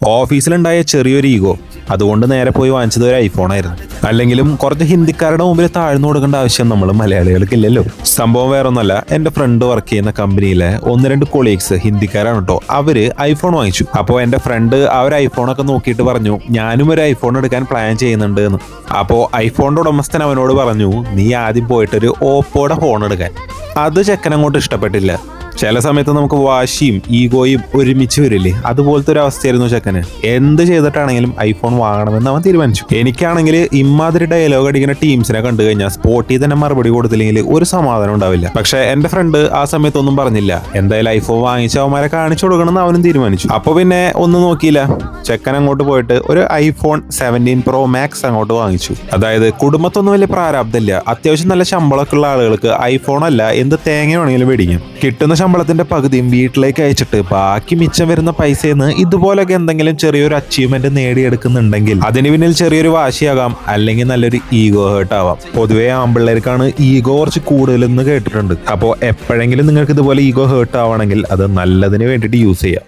ഓഫീസിലുണ്ടായ ചെറിയൊരു ഈഗോ, അതുകൊണ്ട് നേരെ പോയി വാങ്ങിച്ചത് ഒരു ഐഫോൺ ആയിരുന്നു. അല്ലെങ്കിലും കുറച്ച് ഹിന്ദിക്കാരുടെ മുമ്പിൽ താഴ്ന്നു കൊടുക്കേണ്ട ആവശ്യം നമ്മൾ മലയാളികൾക്ക് ഇല്ലല്ലോ. സംഭവം വേറൊന്നല്ല, എന്റെ ഫ്രണ്ട് വർക്ക് ചെയ്യുന്ന കമ്പനിയിലെ 1-2 കൊളീഗ്സ് ഹിന്ദിക്കാരാണ് കേട്ടോ. അവര് ഐഫോൺ വാങ്ങിച്ചു. അപ്പോൾ എന്റെ ഫ്രണ്ട് ആ ഒരു ഐഫോണൊക്കെ നോക്കിയിട്ട് പറഞ്ഞു, ഞാനും ഒരു ഐഫോൺ എടുക്കാൻ പ്ലാൻ ചെയ്യുന്നുണ്ട് എന്ന്. അപ്പോൾ ഐഫോണിന്റെ ഉടമസ്ഥൻ അവനോട് പറഞ്ഞു, നീ ആദ്യം പോയിട്ടൊരു ഓപ്പോയുടെ ഫോൺ എടുക്കാൻ. അത് ചെക്കനങ്ങോട്ട് ഇഷ്ടപ്പെട്ടില്ല. ചില സമയത്ത് നമുക്ക് വാശിയും ഈഗോയും ഒരുമിച്ച് വരില്ലേ, അതുപോലത്തെ ഒരു അവസ്ഥയായിരുന്നു ചെക്കന്. എന്ത് ചെയ്തിട്ടാണെങ്കിലും ഐഫോൺ വാങ്ങണമെന്ന് അവൻ തീരുമാനിച്ചു. എനിക്കാണെങ്കിൽ ഇമാതിരി ഡയലോഗ് അടിക്കുന്ന ടീംസിനെ കണ്ടു കഴിഞ്ഞാൽ സ്പോട്ടിൽ തന്നെ മറുപടി കൊടുത്തില്ലെങ്കിൽ ഒരു സമാധാനം ഉണ്ടാവില്ല. പക്ഷെ എന്റെ ഫ്രണ്ട് ആ സമയത്തൊന്നും പറഞ്ഞില്ല. എന്തായാലും ഐഫോൺ വാങ്ങിച്ച അവന്മാരെ കാണിച്ചു കൊടുക്കണമെന്ന് അവനും തീരുമാനിച്ചു. അപ്പൊ പിന്നെ ഒന്നും നോക്കിയില്ല, ചെക്കൻ അങ്ങോട്ട് പോയിട്ട് ഒരു ഐഫോൺ 17 Pro Max അങ്ങോട്ട് വാങ്ങിച്ചു. അതായത് കുടുംബത്തൊന്നും വലിയ പ്രാരാബ്ദമില്ല, അത്യാവശ്യം നല്ല ശമ്പളമൊക്കെ ഉള്ള ആളുകൾക്ക് ഐഫോൺ അല്ല എന്ത് തേങ്ങ വേണമെങ്കിലും മേടിക്കാം. കിട്ടുന്ന ശമ്പളത്തിന്റെ പകുതിയും വീട്ടിലേക്ക് അയച്ചിട്ട് ബാക്കി മിച്ചം വരുന്ന പൈസയെന്ന് ഇതുപോലൊക്കെ എന്തെങ്കിലും ചെറിയൊരു അച്ചീവ്മെന്റ് നേടിയെടുക്കുന്നുണ്ടെങ്കിൽ അതിന് പിന്നിൽ ചെറിയൊരു വാശിയാകാം, അല്ലെങ്കിൽ നല്ലൊരു ഈഗോ ഹേർട്ട് ആവാം. പൊതുവേ ആമ്പിള്ളേർക്കാണ് ഈഗോ കുറച്ച് കൂടുതലെന്ന് കേട്ടിട്ടുണ്ട്. അപ്പോൾ എപ്പോഴെങ്കിലും നിങ്ങൾക്ക് ഇതുപോലെ ഈഗോ ഹേർട്ട് ആവണമെങ്കിൽ അത് നല്ലതിന് വേണ്ടിയിട്ട് യൂസ് ചെയ്യാം.